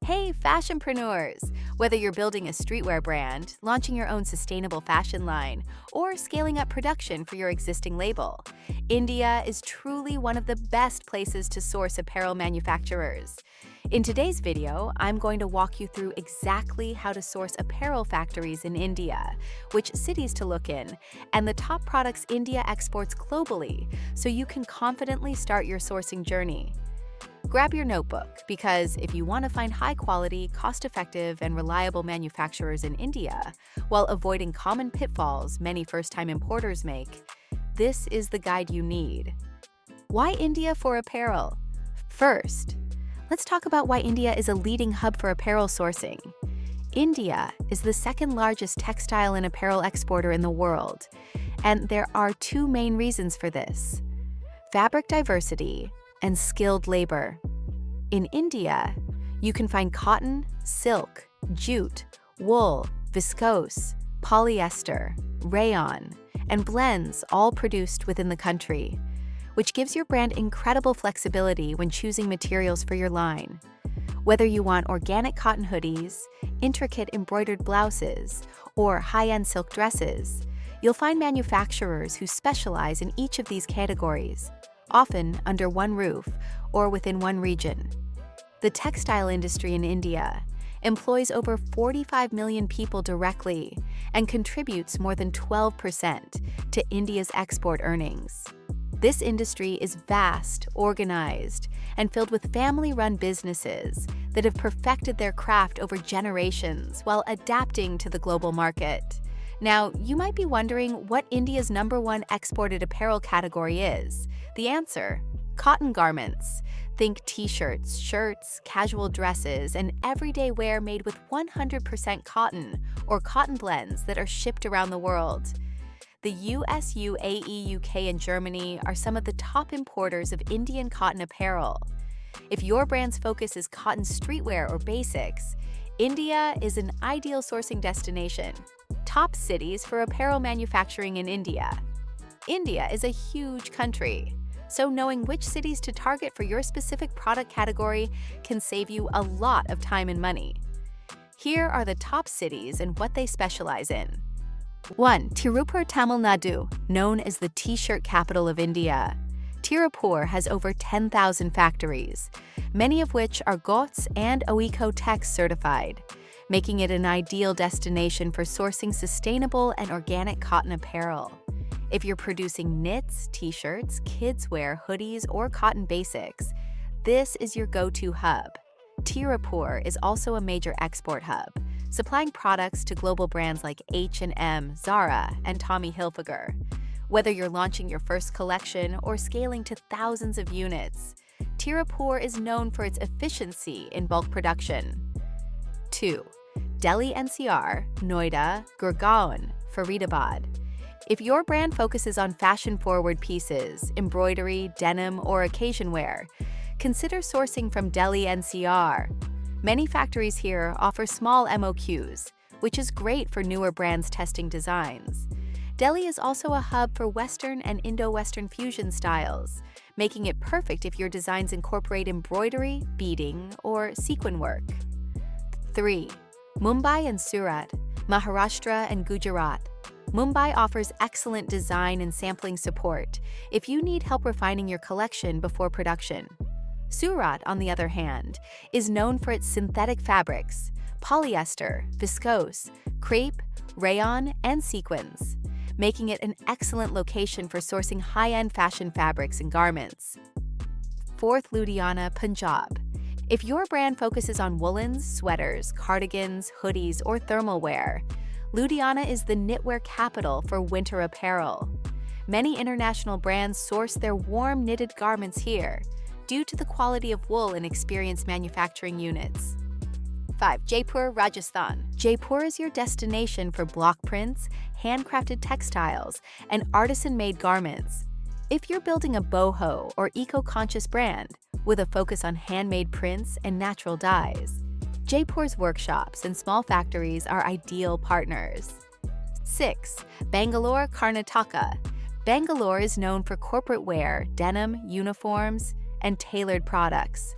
Hey, fashionpreneurs! Whether you're building a streetwear brand, launching your own sustainable fashion line, or scaling up production for your existing label, India is truly one of the best places to source apparel manufacturers. In today's video, I'm going to walk you through exactly how to source apparel factories in India, which cities to look in, and the top products India exports globally, so you can confidently start your sourcing journey. Grab your notebook, because if you want to find high-quality, cost-effective, and reliable manufacturers in India, while avoiding common pitfalls many first-time importers make, this is the guide you need. Why India for apparel? First, let's talk about why India is a leading hub for apparel sourcing. India is the second-largest textile and apparel exporter in the world, and there are two main reasons for this: fabric diversity and skilled labor. In India, you can find cotton, silk, jute, wool, viscose, polyester, rayon, and blends all produced within the country, which gives your brand incredible flexibility when choosing materials for your line. Whether you want organic cotton hoodies, intricate embroidered blouses, or high-end silk dresses, you'll find manufacturers who specialize in each of these categories, often under one roof or within one region. The textile industry in India employs over 45 million people directly and contributes more than 12% to India's export earnings. This industry is vast, organized, and filled with family-run businesses that have perfected their craft over generations while adapting to the global market. Now, you might be wondering what India's #1 exported apparel category is. The answer: cotton garments. Think t-shirts, shirts, casual dresses, and everyday wear made with 100% cotton or cotton blends that are shipped around the world. The US, UAE, UK, and Germany are some of the top importers of Indian cotton apparel. If your brand's focus is cotton streetwear or basics, India is an ideal sourcing destination. Top cities for apparel manufacturing in India. India is a huge country, so knowing which cities to target for your specific product category can save you a lot of time and money. Here are the top cities and what they specialize in. 1. Tirupur, Tamil Nadu, known as the t-shirt capital of India. Tirupur has over 10,000 factories, many of which are GOTS and OECO-TEX certified, making it an ideal destination for sourcing sustainable and organic cotton apparel. If you're producing knits, t-shirts, kids wear, hoodies, or cotton basics, this is your go-to hub. Tirupur is also a major export hub, supplying products to global brands like H&M, Zara, and Tommy Hilfiger. Whether you're launching your first collection or scaling to thousands of units, Tirupur is known for its efficiency in bulk production. 2. Delhi NCR, Noida, Gurgaon, Faridabad. If your brand focuses on fashion-forward pieces, embroidery, denim, or occasion wear, consider sourcing from Delhi NCR. Many factories here offer small MOQs, which is great for newer brands testing designs. Delhi is also a hub for Western and Indo-Western fusion styles, making it perfect if your designs incorporate embroidery, beading, or sequin work. 3. Mumbai and Surat, Maharashtra and Gujarat. Mumbai offers excellent design and sampling support if you need help refining your collection before production. Surat, on the other hand, is known for its synthetic fabrics, polyester, viscose, crepe, rayon, and sequins, making it an excellent location for sourcing high-end fashion fabrics and garments. 4th, Ludhiana, Punjab. If your brand focuses on woolens, sweaters, cardigans, hoodies, or thermal wear, Ludhiana is the knitwear capital for winter apparel. Many international brands source their warm knitted garments here due to the quality of wool and experienced manufacturing units. 5. Jaipur, Rajasthan. Jaipur is your destination for block prints, handcrafted textiles, and artisan-made garments. If you're building a boho or eco-conscious brand with a focus on handmade prints and natural dyes, Jaipur's workshops and small factories are ideal partners. 6. Bangalore, Karnataka. Bangalore is known for corporate wear, denim, uniforms, and tailored products.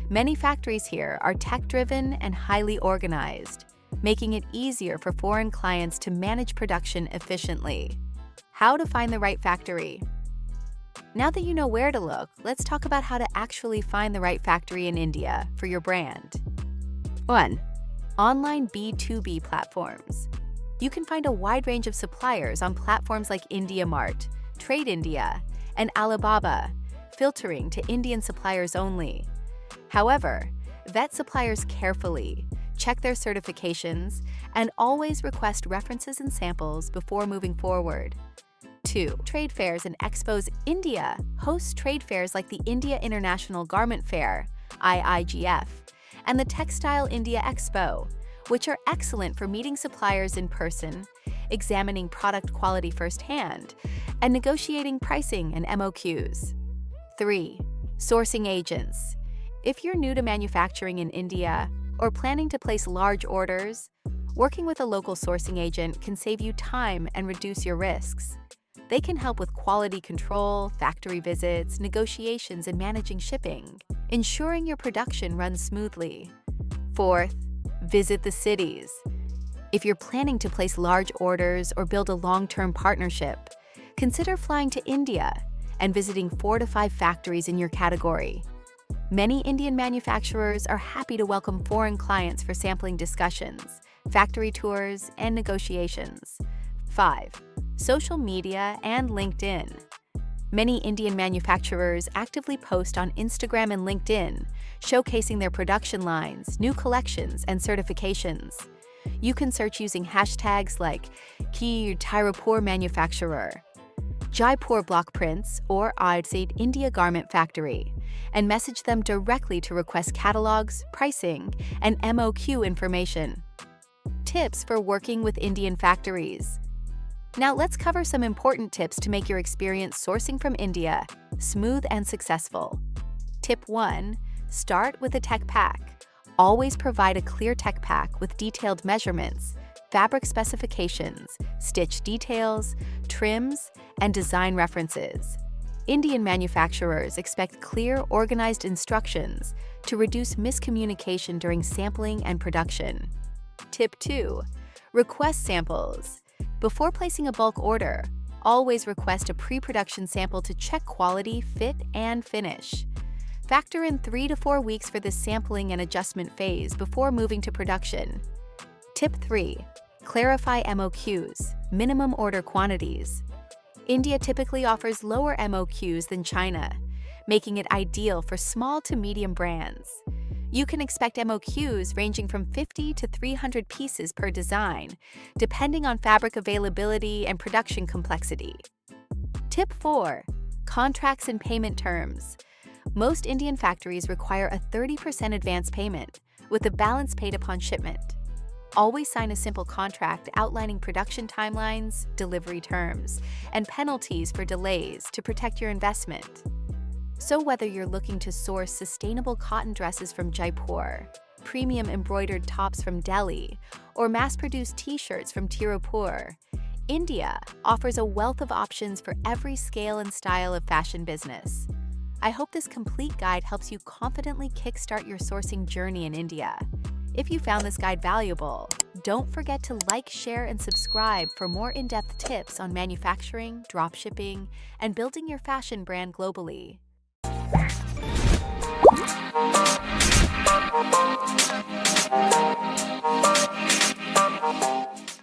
Many factories here are tech-driven and highly organized, making it easier for foreign clients to manage production efficiently. How to find the right factory? Now that you know where to look, let's talk about how to actually find the right factory in India for your brand. 1. Online B2B platforms. You can find a wide range of suppliers on platforms like IndiaMart, Trade India, and Alibaba, filtering to Indian suppliers only. However, vet suppliers carefully, check their certifications, and always request references and samples before moving forward. 2. Trade fairs and expos. India hosts trade fairs like the India International Garment Fair, IIGF, and the Textile India Expo, which are excellent for meeting suppliers in person, examining product quality firsthand, and negotiating pricing and MOQs. 3. Sourcing agents. If you're new to manufacturing in India or planning to place large orders, working with a local sourcing agent can save you time and reduce your risks. They can help with quality control, factory visits, negotiations, and managing shipping, ensuring your production runs smoothly. 4th, visit the cities. If you're planning to place large orders or build a long-term partnership, consider flying to India and visiting 4 to 5 factories in your category. Many Indian manufacturers are happy to welcome foreign clients for sampling discussions, factory tours, and negotiations. 5. Social media and LinkedIn. Many Indian manufacturers actively post on Instagram and LinkedIn, showcasing their production lines, new collections, and certifications. You can search using hashtags like Tirupur manufacturer, Jaipur block prints, or outside India garment factory, and message them directly to request catalogs, pricing, and MOQ information. Tips for working with Indian factories. Now let's cover some important tips to make your experience sourcing from India smooth and successful. Tip 1. Start with a tech pack. Always provide a clear tech pack with detailed measurements, fabric specifications, stitch details, trims, and design references. Indian manufacturers expect clear, organized instructions to reduce miscommunication during sampling and production. Tip 2. Request samples. Before placing a bulk order, always request a pre-production sample to check quality, fit, and finish. Factor in 3 to 4 weeks for the sampling and adjustment phase before moving to production. Tip 3. Clarify MOQs, minimum order quantities. India typically offers lower MOQs than China, making it ideal for small to medium brands. You can expect MOQs ranging from 50 to 300 pieces per design, depending on fabric availability and production complexity. Tip 4. Contracts and payment terms. Most Indian factories require a 30% advance payment, with the balance paid upon shipment. Always sign a simple contract outlining production timelines, delivery terms, and penalties for delays to protect your investment. So whether you're looking to source sustainable cotton dresses from Jaipur, premium embroidered tops from Delhi, or mass-produced t-shirts from Tirupur, India offers a wealth of options for every scale and style of fashion business. I hope this complete guide helps you confidently kickstart your sourcing journey in India. If you found this guide valuable, don't forget to like, share, and subscribe for more in-depth tips on manufacturing, dropshipping, and building your fashion brand globally.